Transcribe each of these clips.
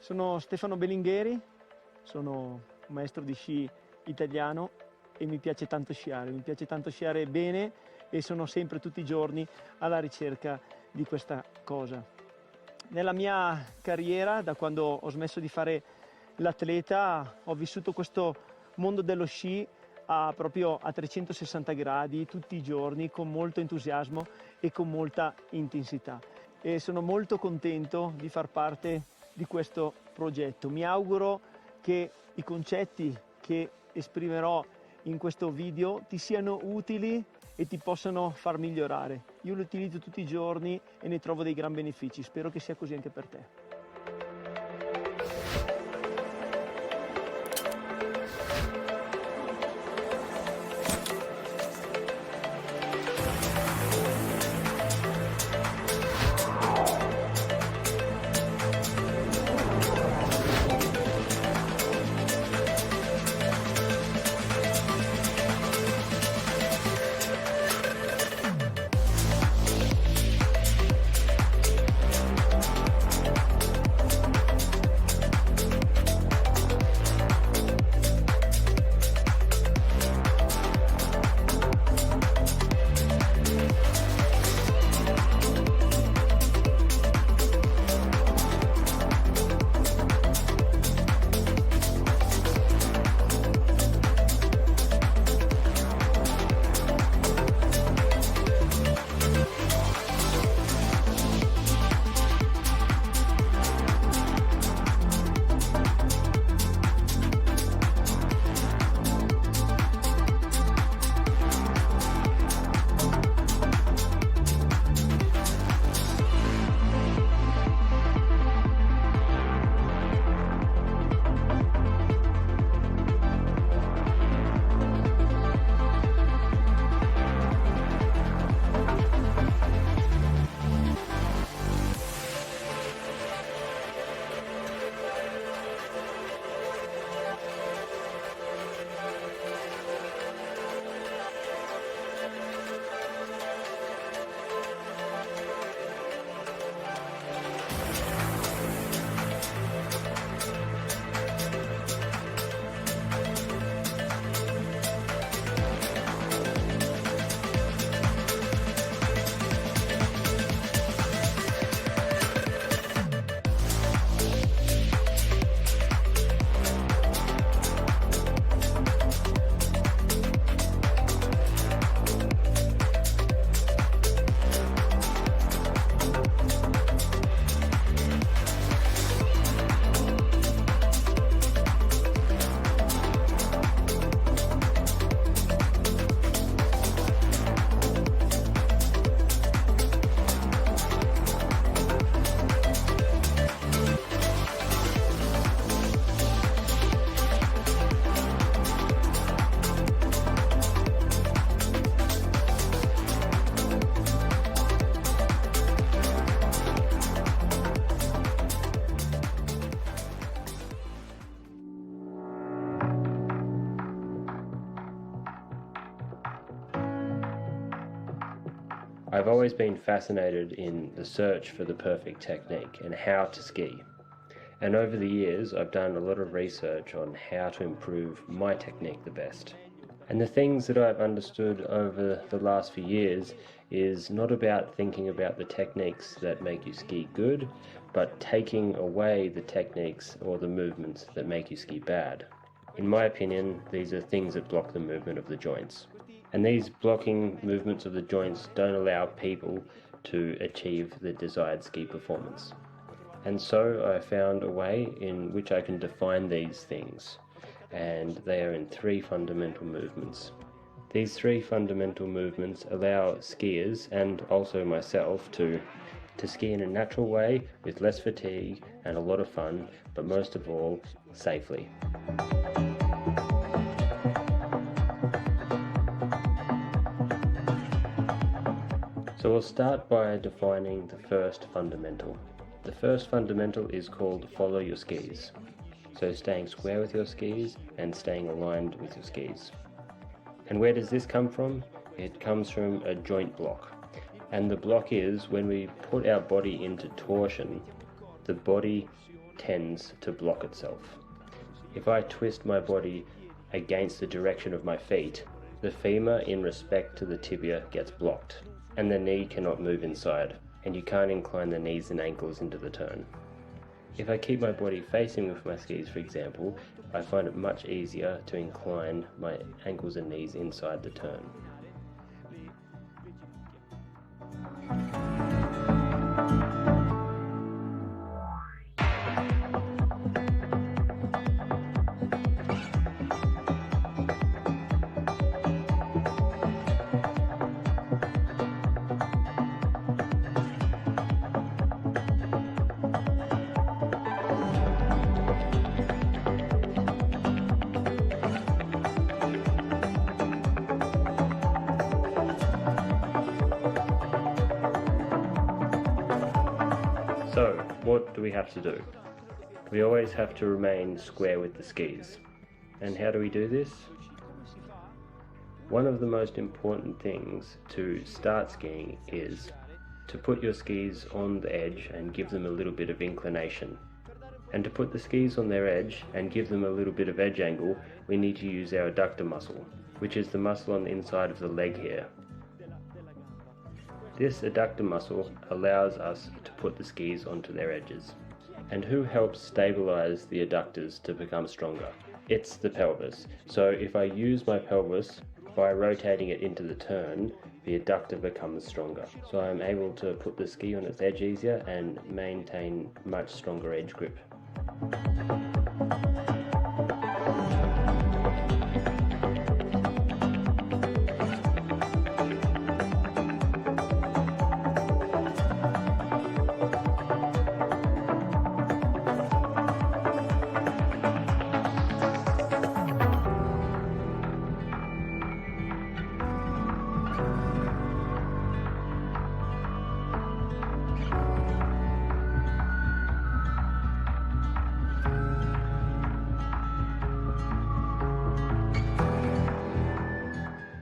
Sono Stefano Belingheri, sono un maestro di sci italiano e mi piace tanto sciare bene e sono sempre tutti i giorni alla ricerca di questa cosa. Nella mia carriera, da quando ho smesso di fare l'atleta, ho vissuto questo mondo dello sci proprio a 360 gradi, tutti i giorni, con molto entusiasmo e con molta intensità. E sono molto contento di far parte di questo progetto. Mi auguro che i concetti che esprimerò in questo video ti siano utili e ti possano far migliorare. Io li utilizzo tutti i giorni e ne trovo dei gran benefici. Spero che sia così anche per te. I've always been fascinated in the search for the perfect technique and how to ski. And over the years, I've done a lot of research on how to improve my technique the best. And the things that I've understood over the last few years is not about thinking about the techniques that make you ski good, but taking away the techniques or the movements that make you ski bad. In my opinion, these are things that block the movement of the joints. And these blocking movements of the joints don't allow people to achieve the desired ski performance. And so I found a way in which I can define these things, and they are in 3 fundamental movements. These 3 fundamental movements allow skiers, and also myself, to ski in a natural way with less fatigue and a lot of fun, but most of all, safely. So we'll start by defining the first fundamental. The first fundamental is called follow your skis. So staying square with your skis and staying aligned with your skis. And where does this come from? It comes from a joint block. And the block is when we put our body into torsion, the body tends to block itself. If I twist my body against the direction of my feet, the femur in respect to the tibia gets blocked, and the knee cannot move inside, and you can't incline the knees and ankles into the turn. If I keep my body facing with my skis, for example, I find it much easier to incline my ankles and knees inside the turn. So, what do we have to do? We always have to remain square with the skis. And how do we do this? One of the most important things to start skiing is to put your skis on the edge and give them a little bit of inclination. And to put the skis on their edge and give them a little bit of edge angle, we need to use our adductor muscle, which is the muscle on the inside of the leg here. This adductor muscle allows us to put the skis onto their edges. And who helps stabilize the adductors to become stronger? It's the pelvis. So if I use my pelvis by rotating it into the turn, the adductor becomes stronger. So I'm able to put the ski on its edge easier and maintain much stronger edge grip.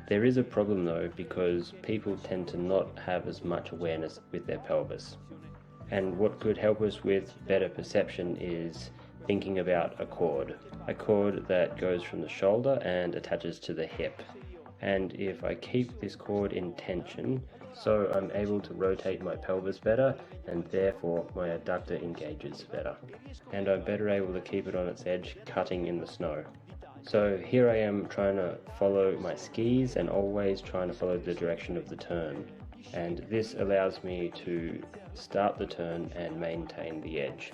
There is a problem though, because people tend to not have as much awareness with their pelvis. And what could help us with better perception is thinking about a cord that goes from the shoulder and attaches to the hip. And if I keep this cord in tension, so I'm able to rotate my pelvis better, and therefore my adductor engages better. And I'm better able to keep it on its edge, cutting in the snow. So here I am trying to follow my skis and always trying to follow the direction of the turn. And this allows me to start the turn and maintain the edge.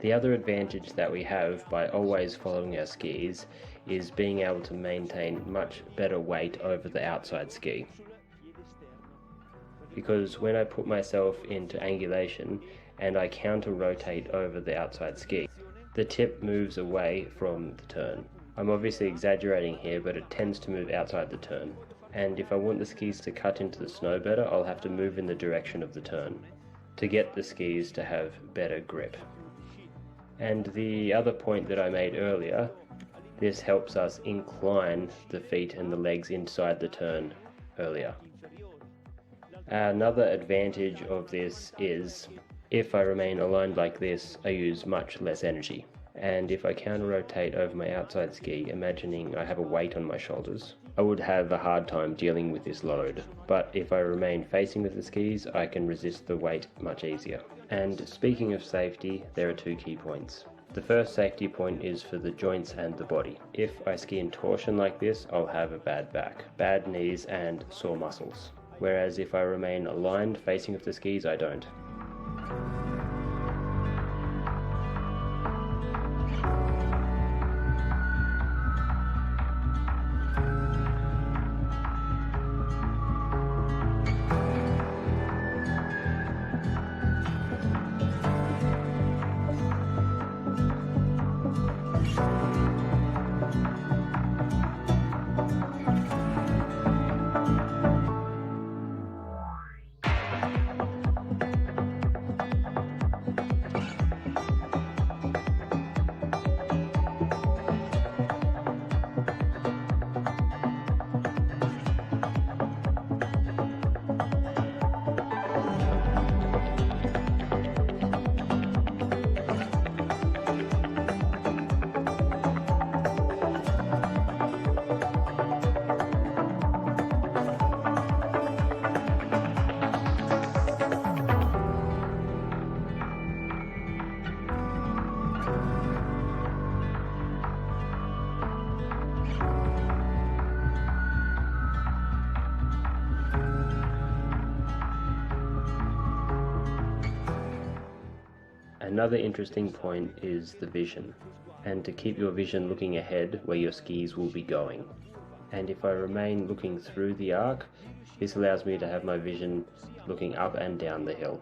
The other advantage that we have by always following our skis is being able to maintain much better weight over the outside ski. Because when I put myself into angulation and I counter rotate over the outside ski, the tip moves away from the turn. I'm obviously exaggerating here, but it tends to move outside the turn. And if I want the skis to cut into the snow better, I'll have to move in the direction of the turn to get the skis to have better grip. And the other point that I made earlier, this helps us incline the feet and the legs inside the turn earlier. Another advantage of this is if I remain aligned like this, I use much less energy. And if I counter rotate over my outside ski, imagining I have a weight on my shoulders, I would have a hard time dealing with this load, but if I remain facing with the skis, I can resist the weight much easier. And speaking of safety, there are two key points. The first safety point is for the joints and the body. If I ski in torsion like this, I'll have a bad back, bad knees and sore muscles. Whereas if I remain aligned facing with the skis, I don't. Another interesting point is the vision, and to keep your vision looking ahead where your skis will be going. And if I remain looking through the arc, this allows me to have my vision looking up and down the hill.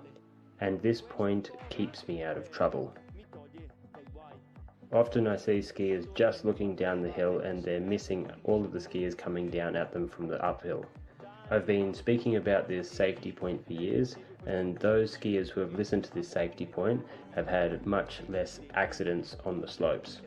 And this point keeps me out of trouble. Often I see skiers just looking down the hill and they're missing all of the skiers coming down at them from the uphill. I've been speaking about this safety point for years, and those skiers who have listened to this safety point have had much less accidents on the slopes.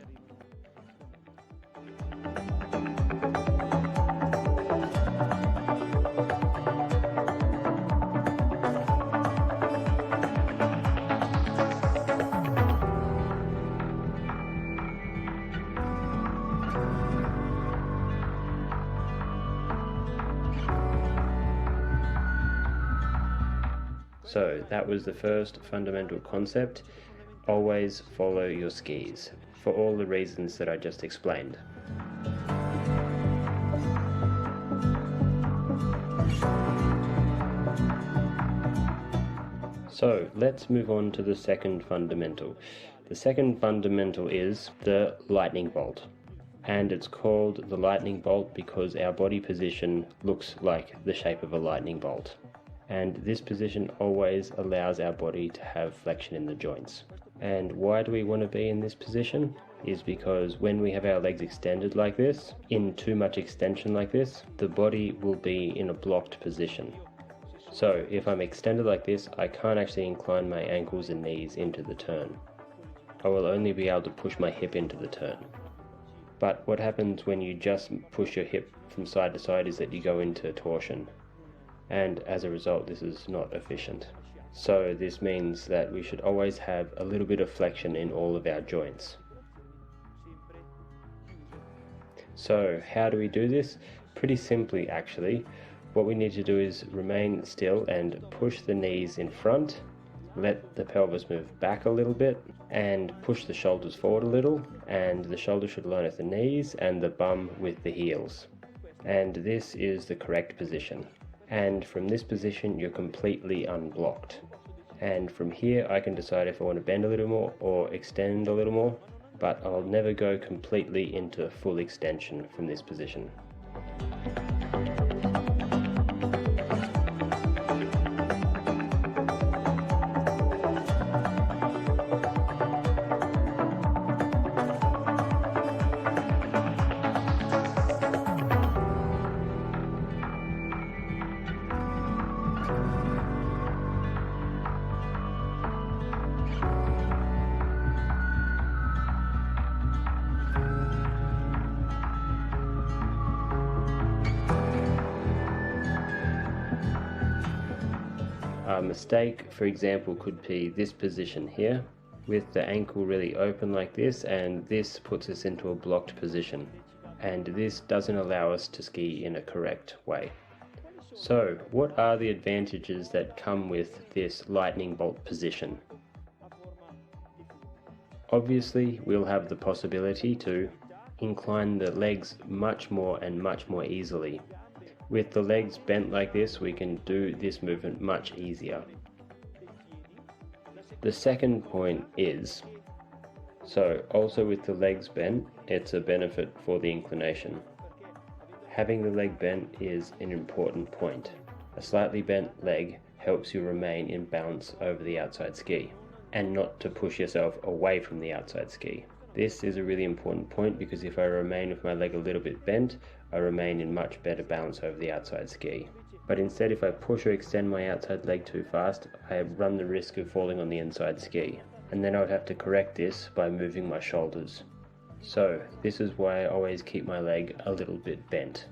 So that was the first fundamental concept. Always follow your skis, for all the reasons that I just explained. So let's move on to the second fundamental. The second fundamental is the lightning bolt. And it's called the lightning bolt because our body position looks like the shape of a lightning bolt. And this position always allows our body to have flexion in the joints. And why do we want to be in this position? Is because when we have our legs extended like this, in too much extension like this, the body will be in a blocked position. So if I'm extended like this, I can't actually incline my ankles and knees into the turn. I will only be able to push my hip into the turn. But what happens when you just push your hip from side to side is that you go into torsion. And as a result, this is not efficient. So this means that we should always have a little bit of flexion in all of our joints. So how do we do this? Pretty simply actually. What we need to do is remain still and push the knees in front, let the pelvis move back a little bit, and push the shoulders forward a little, and the shoulders should align with the knees and the bum with the heels. And this is the correct position. And from this position you're completely unblocked. And from here I can decide if I want to bend a little more or extend a little more, but I'll never go completely into full extension from this position. A mistake, for example, could be this position here, with the ankle really open like this, and this puts us into a blocked position. and this doesn't allow us to ski in a correct way. So, what are the advantages that come with this lightning bolt position? Obviously, we'll have the possibility to incline the legs much more and much more easily. With the legs bent like this, we can do this movement much easier. The second point is, so also with the legs bent, it's a benefit for the inclination. Having the leg bent is an important point. A slightly bent leg helps you remain in balance over the outside ski, and not to push yourself away from the outside ski. This is a really important point because if I remain with my leg a little bit bent, I remain in much better balance over the outside ski. But instead, if I push or extend my outside leg too fast, I run the risk of falling on the inside ski. And then I would have to correct this by moving my shoulders. So this is why I always keep my leg a little bit bent.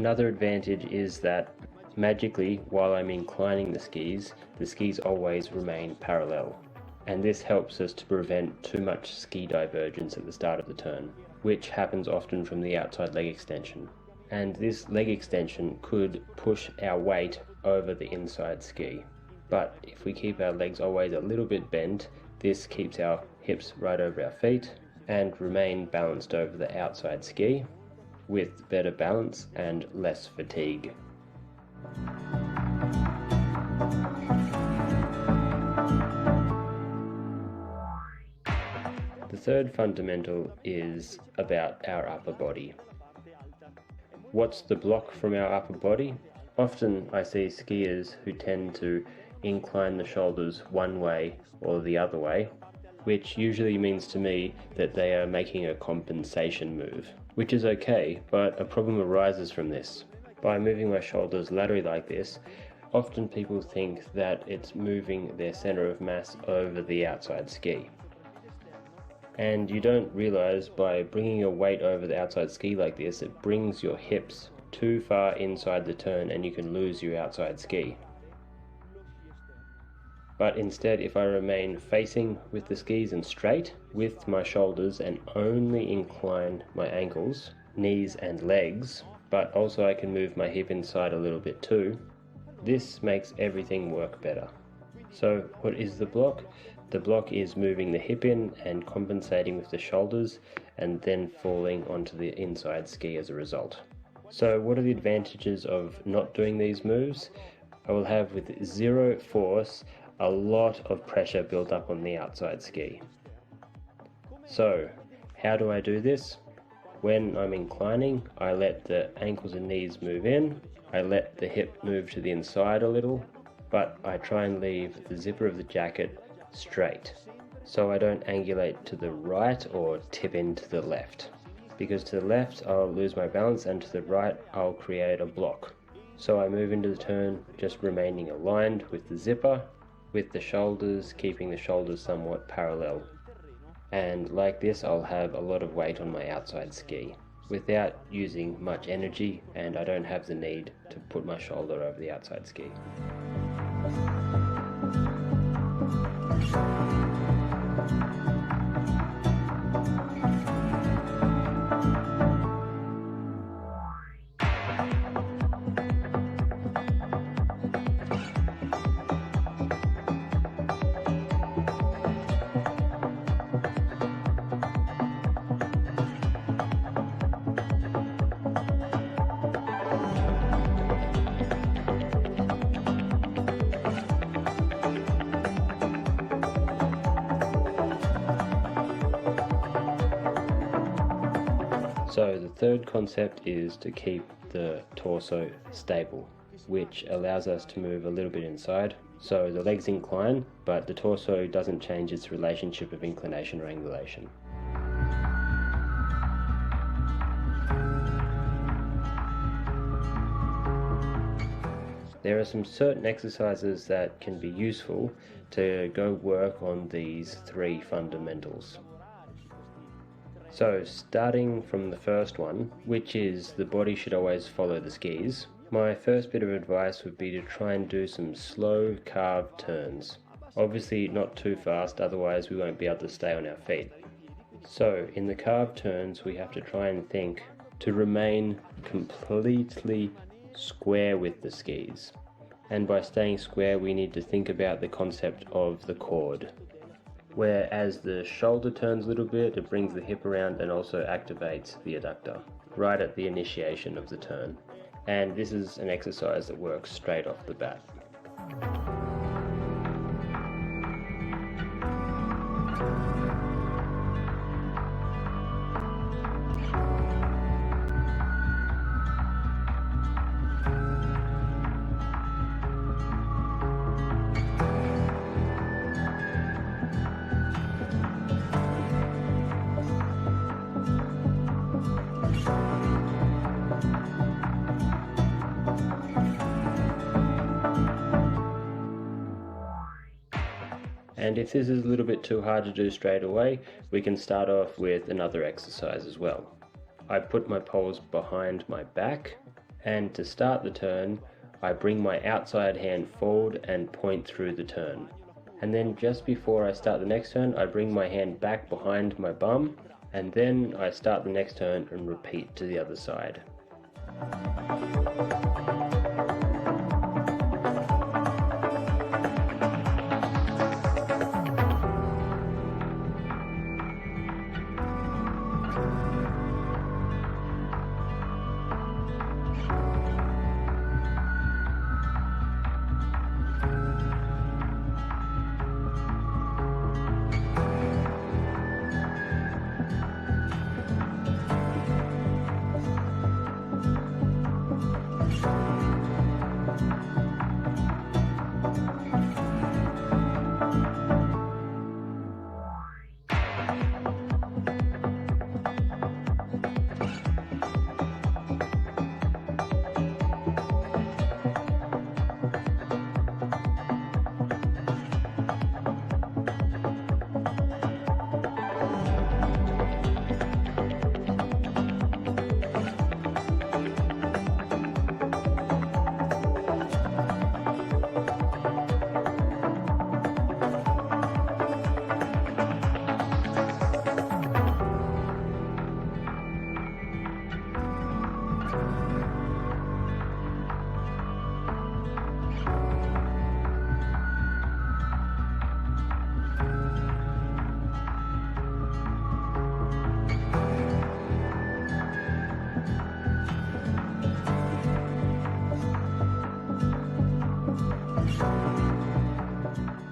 Another advantage is that magically, while I'm inclining the skis always remain parallel. And this helps us to prevent too much ski divergence at the start of the turn, which happens often from the outside leg extension. And this leg extension could push our weight over the inside ski. But if we keep our legs always a little bit bent, this keeps our hips right over our feet and remain balanced over the outside ski, with better balance and less fatigue. The third fundamental is about our upper body. What's the block from our upper body? Often I see skiers who tend to incline the shoulders one way or the other way, which usually means to me that they are making a compensation move. Which is okay, but a problem arises from this. By moving my shoulders laterally like this, often people think that it's moving their center of mass over the outside ski. And you don't realize by bringing your weight over the outside ski like this, it brings your hips too far inside the turn and you can lose your outside ski. But instead, if I remain facing with the skis and straight with my shoulders and only incline my ankles, knees and legs, but also I can move my hip inside a little bit too, this makes everything work better. So what is the block? The block is moving the hip in and compensating with the shoulders and then falling onto the inside ski as a result. So what are the advantages of not doing these moves? I will have with zero force a lot of pressure built up on the outside ski. So, how do I do this? When I'm inclining, I let the ankles and knees move in, I let the hip move to the inside a little, but I try and leave the zipper of the jacket straight, so I don't angulate to the right or tip into the left. Because to the left, I'll lose my balance, and to the right, I'll create a block. So I move into the turn just remaining aligned with the zipper, with the shoulders, keeping the shoulders somewhat parallel. And like this, I'll have a lot of weight on my outside ski without using much energy, and I don't have the need to put my shoulder over the outside ski. So the third concept is to keep the torso stable, which allows us to move a little bit inside. So the legs incline, but the torso doesn't change its relationship of inclination or angulation. There are some certain exercises that can be useful to go work on these three fundamentals. So starting from the first one, which is the body should always follow the skis, my first bit of advice would be to try and do some slow carved turns. Obviously not too fast, otherwise we won't be able to stay on our feet. So in the carved turns we have to try and think to remain completely square with the skis. And by staying square we need to think about the concept of the chord. Where as the shoulder turns a little bit, it brings the hip around and also activates the adductor right at the initiation of the turn. And this is an exercise that works straight off the bat. And if this is a little bit too hard to do straight away, we can start off with another exercise as well. I put my poles behind my back, and to start the turn, I bring my outside hand forward and point through the turn. And then just before I start the next turn, I bring my hand back behind my bum, and then I start the next turn and repeat to the other side.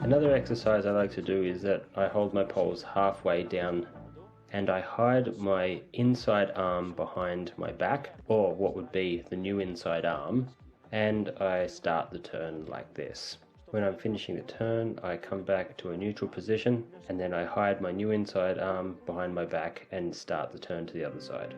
Another exercise I like to do is that I hold my poles halfway down and I hide my inside arm behind my back, or what would be the new inside arm, and I start the turn like this. When I'm finishing the turn, I come back to a neutral position and then I hide my new inside arm behind my back and start the turn to the other side.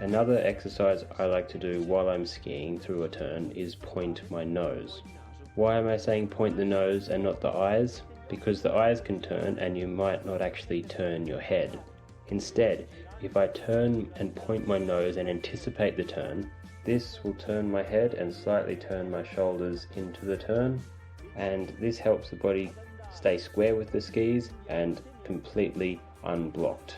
Another exercise I like to do while I'm skiing through a turn is point my nose. Why am I saying point the nose and not the eyes? Because the eyes can turn and you might not actually turn your head. Instead, if I turn and point my nose and anticipate the turn, this will turn my head and slightly turn my shoulders into the turn, and this helps the body stay square with the skis and completely unblocked.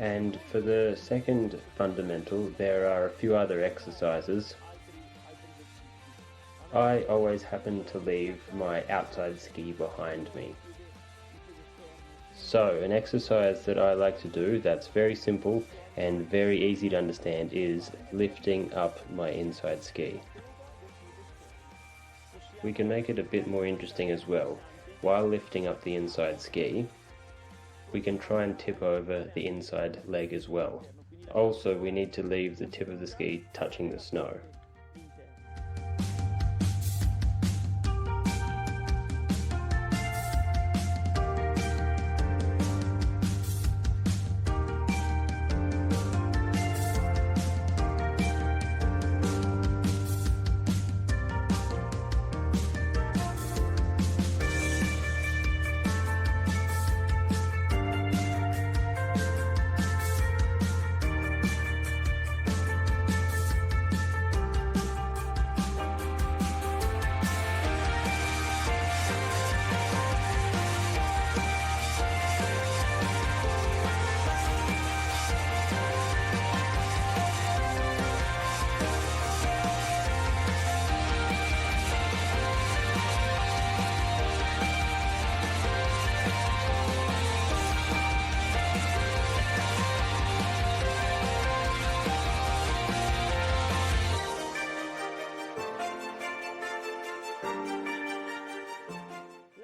And for the second fundamental, there are a few other exercises. I always happen to leave my outside ski behind me. So an exercise that I like to do that's very simple and very easy to understand is lifting up my inside ski. We can make it a bit more interesting as well. While lifting up the inside ski, we can try and tip over the inside leg as well. Also, we need to leave the tip of the ski touching the snow.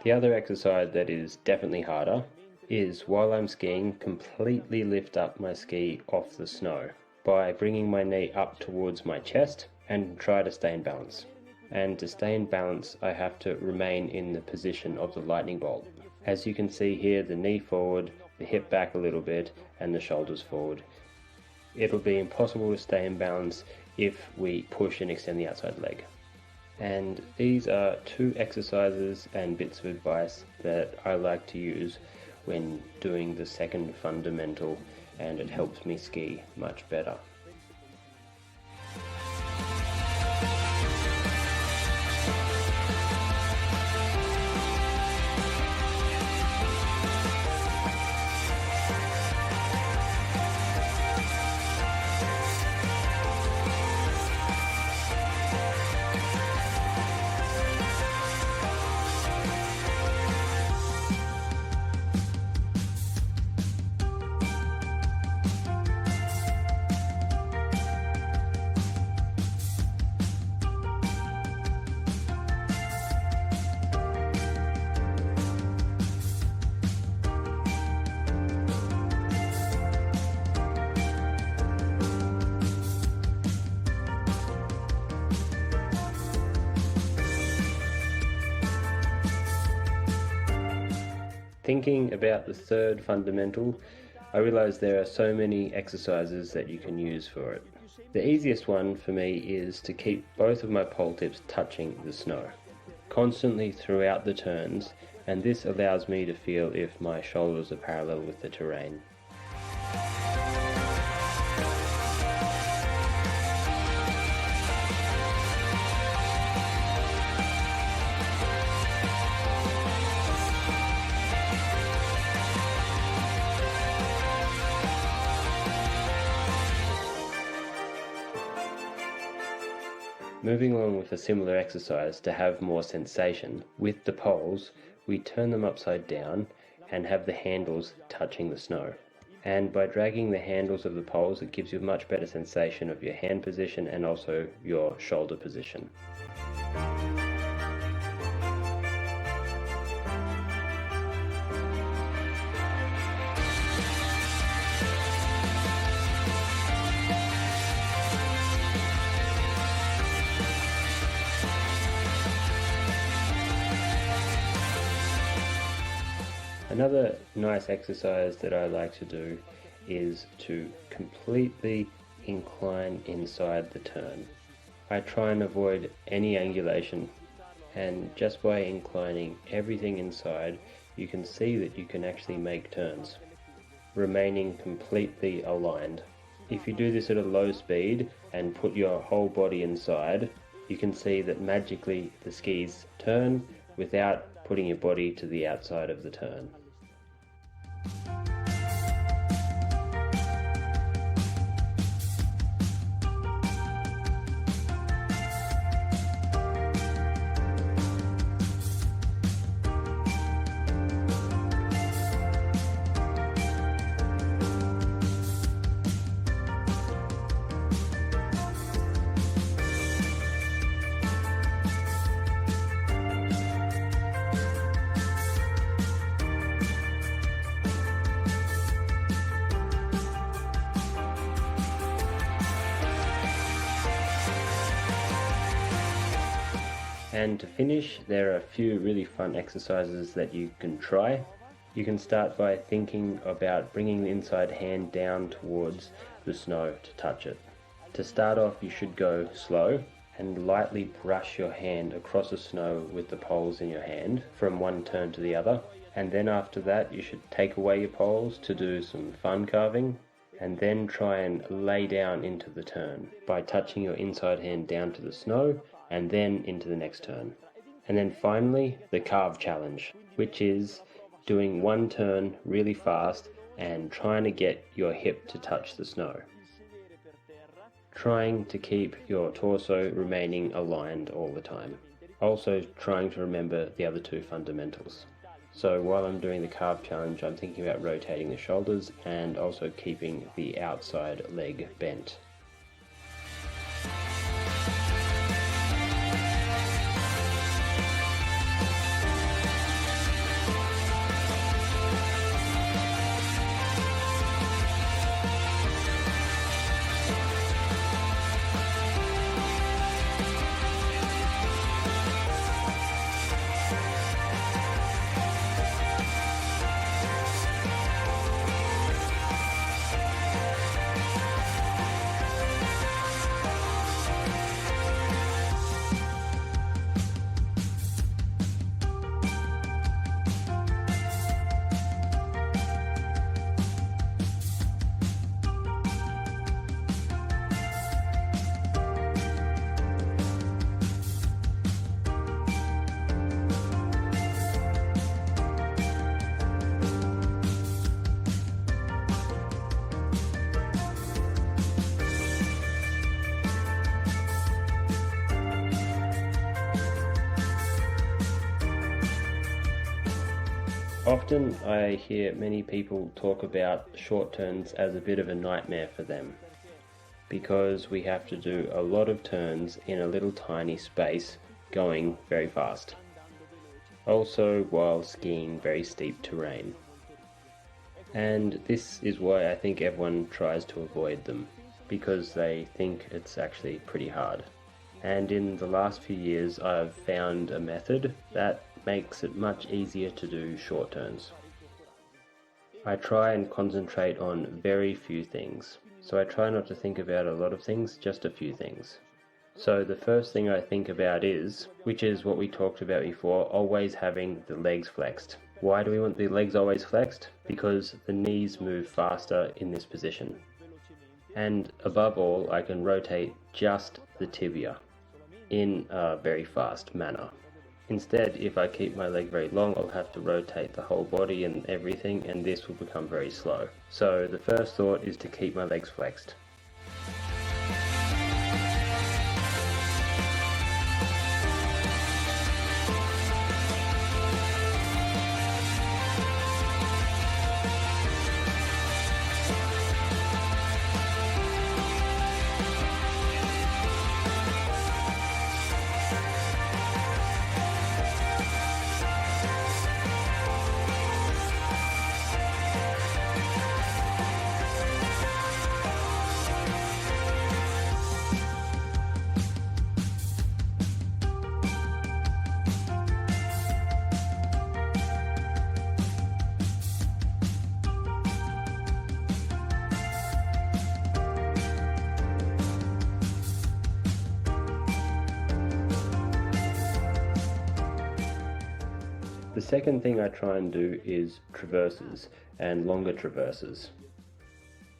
The other exercise that is definitely harder is, while I'm skiing, completely lift up my ski off the snow by bringing my knee up towards my chest and try to stay in balance. And to stay in balance, I have to remain in the position of the lightning bolt. As you can see here, the knee forward, the hip back a little bit, and the shoulders forward. It'll be impossible to stay in balance if we push and extend the outside leg. And these are two exercises and bits of advice that I like to use when doing the second fundamental, and it helps me ski much better. Thinking about the third fundamental, I realized there are so many exercises that you can use for it. The easiest one for me is to keep both of my pole tips touching the snow, constantly throughout the turns, and this allows me to feel if my shoulders are parallel with the terrain. Moving along with a similar exercise to have more sensation, with the poles, we turn them upside down and have the handles touching the snow. And by dragging the handles of the poles, it gives you a much better sensation of your hand position and also your shoulder position. Another nice exercise that I like to do is to completely incline inside the turn. I try and avoid any angulation, and just by inclining everything inside, you can see that you can actually make turns, remaining completely aligned. If you do this at a low speed and put your whole body inside, you can see that magically the skis turn without putting your body to the outside of the turn. And to finish, there are a few really fun exercises that you can try. You can start by thinking about bringing the inside hand down towards the snow to touch it. To start off, you should go slow and lightly brush your hand across the snow with the poles in your hand from one turn to the other. And then after that, you should take away your poles to do some fun carving, and then try and lay down into the turn by touching your inside hand down to the snow and then into the next turn. And then finally, the carve challenge, which is doing one turn really fast and trying to get your hip to touch the snow, trying to keep your torso remaining aligned all the time. Also trying to remember the other two fundamentals. So while I'm doing the carve challenge, I'm thinking about rotating the shoulders and also keeping the outside leg bent. Often I hear many people talk about short turns as a bit of a nightmare for them, because we have to do a lot of turns in a little tiny space going very fast. Also while skiing very steep terrain. And this is why I think everyone tries to avoid them, because they think it's actually pretty hard. And in the last few years I've found a method that makes it much easier to do short turns. I try and concentrate on very few things. So I try not to think about a lot of things, just a few things. So the first thing I think about is, which is what we talked about before, always having the legs flexed. Why do we want the legs always flexed? Because the knees move faster in this position. And above all, I can rotate just the tibia in a very fast manner. Instead, if I keep my leg very long, I'll have to rotate the whole body and everything, and this will become very slow. So the first thought is to keep my legs flexed. The second thing I try and do is traverses, and longer traverses.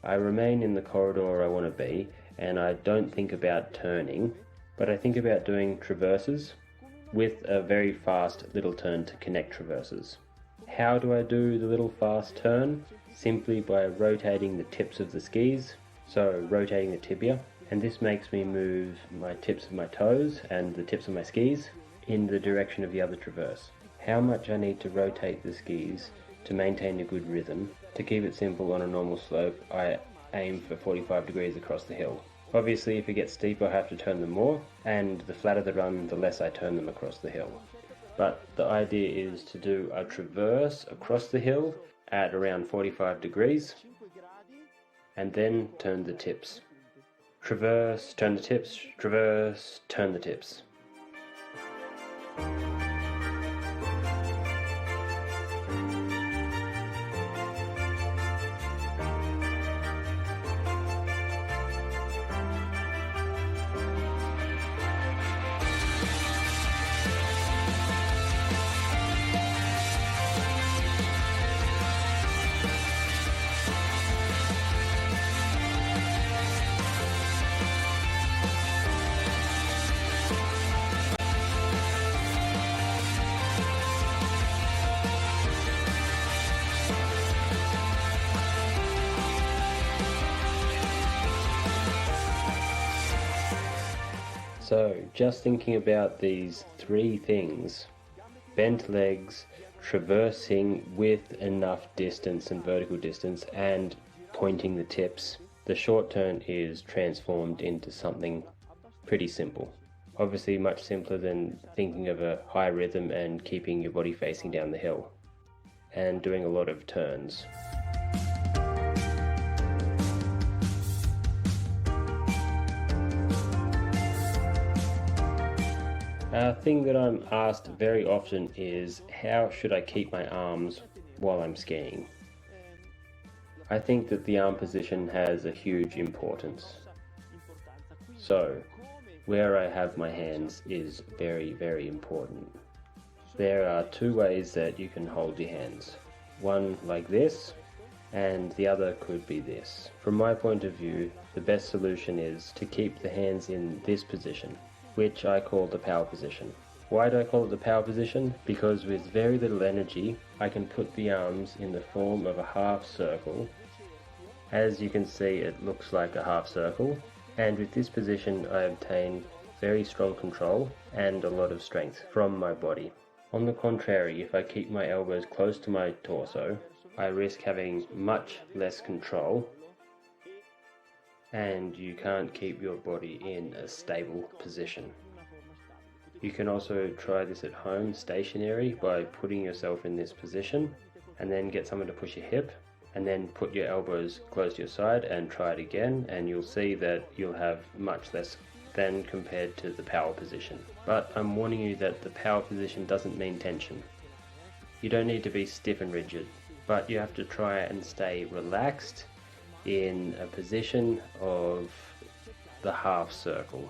I remain in the corridor I want to be, and I don't think about turning, but I think about doing traverses with a very fast little turn to connect traverses. How do I do the little fast turn? Simply by rotating the tips of the skis, so rotating the tibia, and this makes me move my tips of my toes and the tips of my skis in the direction of the other traverse. How much I need to rotate the skis to maintain a good rhythm. To keep it simple, on a normal slope, I aim for 45 degrees across the hill. Obviously, if it gets steep, I have to turn them more, and the flatter the run, the less I turn them across the hill. But the idea is to do a traverse across the hill at around 45 degrees, and then turn the tips. Traverse, turn the tips, traverse, turn the tips. So, just thinking about these three things, bent legs, traversing with enough distance and vertical distance, and pointing the tips, the short turn is transformed into something pretty simple. Obviously much simpler than thinking of a high rhythm and keeping your body facing down the hill, and doing a lot of turns. A thing that I'm asked very often is, how should I keep my arms while I'm skiing? I think that the arm position has a huge importance. So, where I have my hands is very, very important. There are two ways that you can hold your hands. One like this, and the other could be this. From my point of view, the best solution is to keep the hands in this position, which I call the power position. Why do I call it the power position? Because with very little energy, I can put the arms in the form of a half circle. As you can see, it looks like a half circle, and with this position I obtain very strong control and a lot of strength from my body. On the contrary, if I keep my elbows close to my torso, I risk having much less control, and you can't keep your body in a stable position. You can also try this at home, stationary, by putting yourself in this position, and then get someone to push your hip, and then put your elbows close to your side and try it again, and you'll see that you'll have much less than compared to the power position. But I'm warning you that the power position doesn't mean tension. You don't need to be stiff and rigid, but you have to try and stay relaxed in a position of the half circle.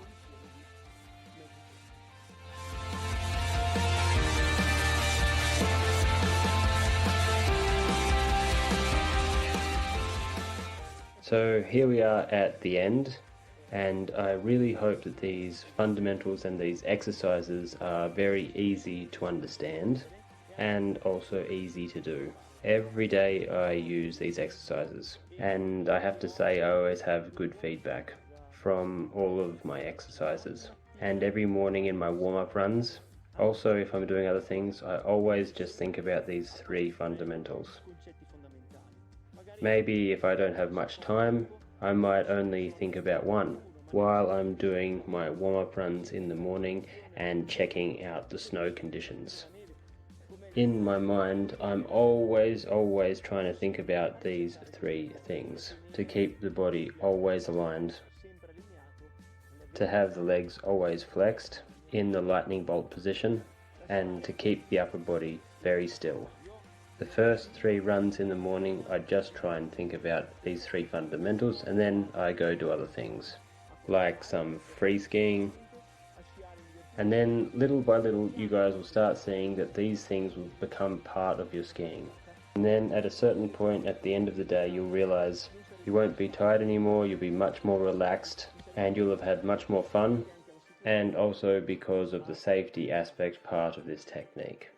So here we are at the end, and I really hope that these fundamentals and these exercises are very easy to understand and also easy to do. Every day I use these exercises, and I have to say I always have good feedback from all of my exercises. And every morning in my warm-up runs, also if I'm doing other things, I always just think about these three fundamentals. Maybe if I don't have much time, I might only think about one while I'm doing my warm-up runs in the morning and checking out the snow conditions. In my mind, I'm always trying to think about these three things: to keep the body always aligned, to have the legs always flexed in the lightning bolt position, and to keep the upper body very still. The first three runs in the morning, I just try and think about these three fundamentals, and then I go do other things, like some free skiing. And then little by little you guys will start seeing that these things will become part of your skiing. And then at a certain point at the end of the day, you'll realize you won't be tired anymore, you'll be much more relaxed, and you'll have had much more fun, and also because of the safety aspect part of this technique.